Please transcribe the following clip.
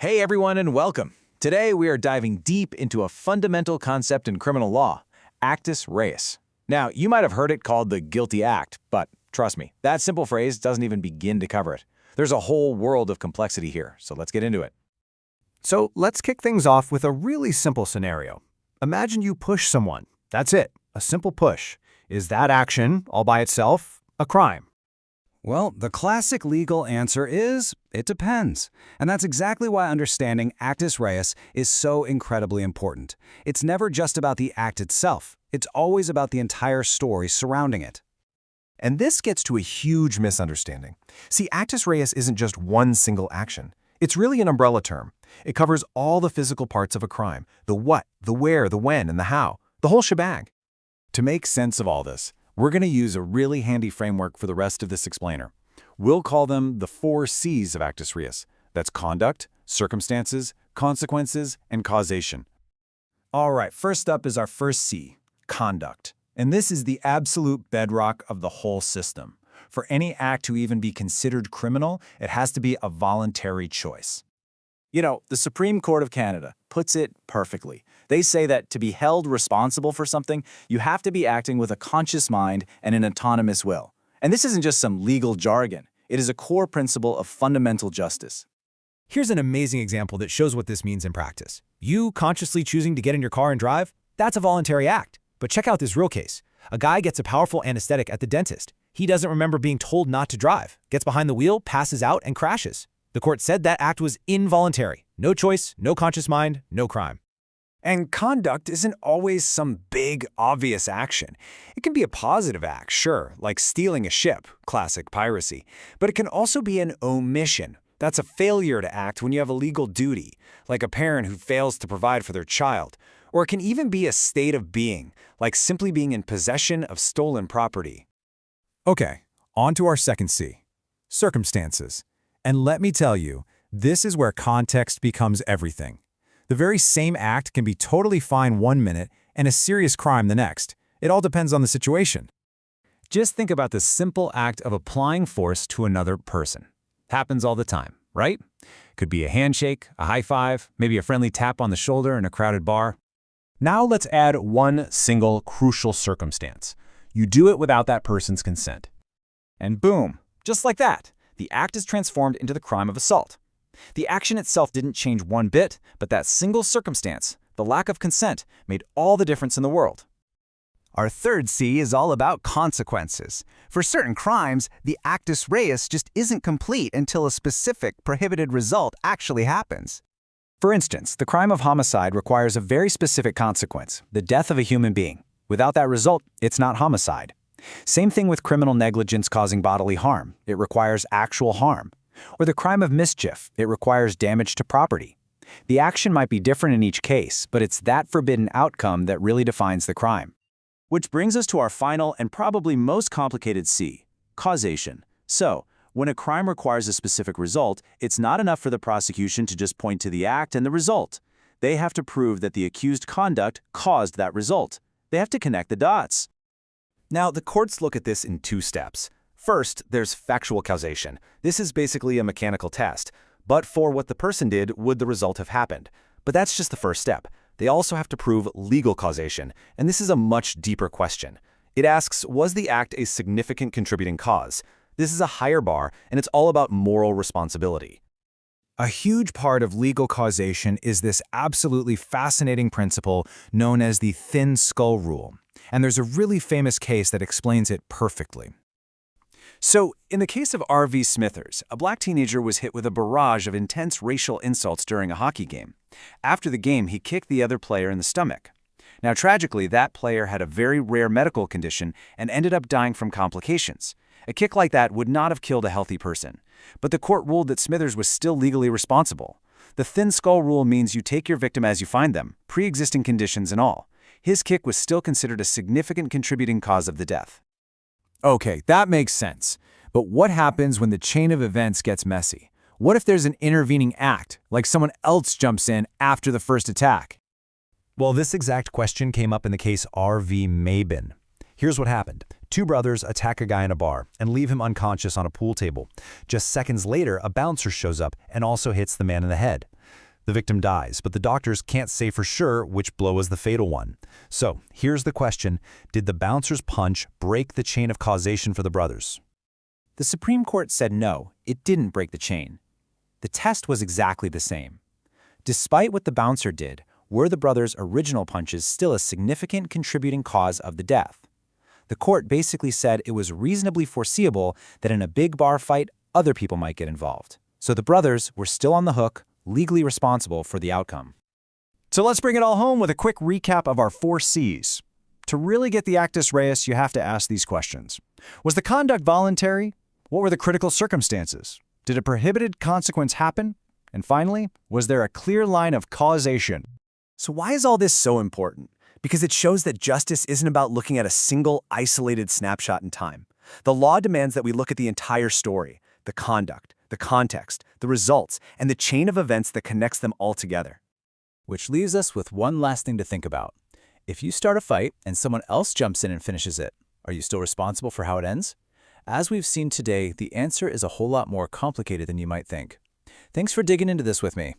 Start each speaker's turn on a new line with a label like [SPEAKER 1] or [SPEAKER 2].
[SPEAKER 1] Hey everyone and welcome. Today we are diving deep into a fundamental concept in criminal law, Actus Reus. Now, you might have heard it called the guilty act, but trust me, that simple phrase doesn't even begin to cover it. There's a whole world of complexity here, so let's get into it.
[SPEAKER 2] So let's kick things off with a really simple scenario. Imagine you push someone. That's it, a simple push. Is that action, all by itself, a crime?
[SPEAKER 3] Well, the classic legal answer is, it depends. And that's exactly why understanding Actus Reus is so incredibly important. It's never just about the act itself. It's always about the entire story surrounding it.
[SPEAKER 4] And this gets to a huge misunderstanding. See, Actus Reus isn't just one single action. It's really an umbrella term. It covers all the physical parts of a crime, the what, the where, the when, and the how, the whole shebang.
[SPEAKER 1] To make sense of all this, we're going to use a really handy framework for the rest of this explainer. We'll call them the 4 C's of Actus Reus. That's conduct, circumstances, consequences, and causation. All right, first up is our first C, conduct. And this is the absolute bedrock of the whole system. For any act to even be considered criminal, it has to be a voluntary choice. You know, the Supreme Court of Canada puts it perfectly. They say that to be held responsible for something, you have to be acting with a conscious mind and an autonomous will. And this isn't just some legal jargon. It is a core principle of fundamental justice.
[SPEAKER 2] Here's an amazing example that shows what this means in practice. You consciously choosing to get in your car and drive, that's a voluntary act. But check out this real case. A guy gets a powerful anesthetic at the dentist. He doesn't remember being told not to drive, gets behind the wheel, passes out, and crashes. The court said that act was involuntary. No choice, no conscious mind, no crime.
[SPEAKER 5] And conduct isn't always some big, obvious action. It can be a positive act, sure, like stealing a ship, classic piracy. But it can also be an omission. That's a failure to act when you have a legal duty, like a parent who fails to provide for their child. Or it can even be a state of being, like simply being in possession of stolen property.
[SPEAKER 6] Okay, on to our second C, circumstances. And let me tell you, this is where context becomes everything. The very same act can be totally fine one minute and a serious crime the next. It all depends on the situation.
[SPEAKER 1] Just think about the simple act of applying force to another person. Happens all the time, right? Could be a handshake, a high five, maybe a friendly tap on the shoulder in a crowded bar.
[SPEAKER 4] Now let's add one single crucial circumstance. You do it without that person's consent.
[SPEAKER 1] And boom, just like that, the act is transformed into the crime of assault. The action itself didn't change one bit, but that single circumstance, the lack of consent, made all the difference in the world.
[SPEAKER 7] Our third C is all about consequences. For certain crimes, the actus reus just isn't complete until a specific prohibited result actually happens.
[SPEAKER 5] For instance, the crime of homicide requires a very specific consequence, the death of a human being. Without that result, it's not homicide. Same thing with criminal negligence causing bodily harm. It requires actual harm. Or the crime of mischief. It requires damage to property. The action might be different in each case, but it's that forbidden outcome that really defines the crime. Which brings us to our final and probably most complicated C, causation. So, when a crime requires a specific result, it's not enough for the prosecution to just point to the act and the result. They have to prove that the accused conduct caused that result. They have to connect the dots.
[SPEAKER 2] Now, the courts look at this in 2 steps. First, there's factual causation. This is basically a mechanical test. But for what the person did, would the result have happened? But that's just the first step. They also have to prove legal causation, and this is a much deeper question. It asks, was the act a significant contributing cause? This is a higher bar, and it's all about moral responsibility.
[SPEAKER 6] A huge part of legal causation is this absolutely fascinating principle known as the thin skull rule. And there's a really famous case that explains it perfectly.
[SPEAKER 5] So, in the case of R.V. Smithers, a black teenager was hit with a barrage of intense racial insults during a hockey game. After the game, he kicked the other player in the stomach. Now, tragically, that player had a very rare medical condition and ended up dying from complications. A kick like that would not have killed a healthy person. But the court ruled that Smithers was still legally responsible. The thin skull rule means you take your victim as you find them, pre-existing conditions and all. His kick was still considered a significant contributing cause of the death.
[SPEAKER 6] Okay, that makes sense. But what happens when the chain of events gets messy? What if there's an intervening act, like someone else jumps in after the first attack?
[SPEAKER 2] Well, this exact question came up in the case R.V. Mabin. Here's what happened. 2 brothers attack a guy in a bar and leave him unconscious on a pool table. Just seconds later, a bouncer shows up and also hits the man in the head. The victim dies, but the doctors can't say for sure which blow was the fatal one. So, here's the question. Did the bouncer's punch break the chain of causation for the brothers?
[SPEAKER 5] The Supreme Court said no, it didn't break the chain. The test was exactly the same. Despite what the bouncer did, were the brothers' original punches still a significant contributing cause of the death? The court basically said it was reasonably foreseeable that in a big bar fight, other people might get involved. So the brothers were still on the hook, legally responsible for the outcome.
[SPEAKER 3] So let's bring it all home with a quick recap of our 4 C's. To really get the actus reus, you have to ask these questions. Was the conduct voluntary? What were the critical circumstances? Did a prohibited consequence happen? And finally, was there a clear line of causation?
[SPEAKER 4] So why is all this so important? Because it shows that justice isn't about looking at a single, isolated snapshot in time. The law demands that we look at the entire story, the conduct, the context, the results, and the chain of events that connects them all together.
[SPEAKER 5] Which leaves us with one last thing to think about. If you start a fight and someone else jumps in and finishes it, are you still responsible for how it ends? As we've seen today, the answer is a whole lot more complicated than you might think. Thanks for digging into this with me.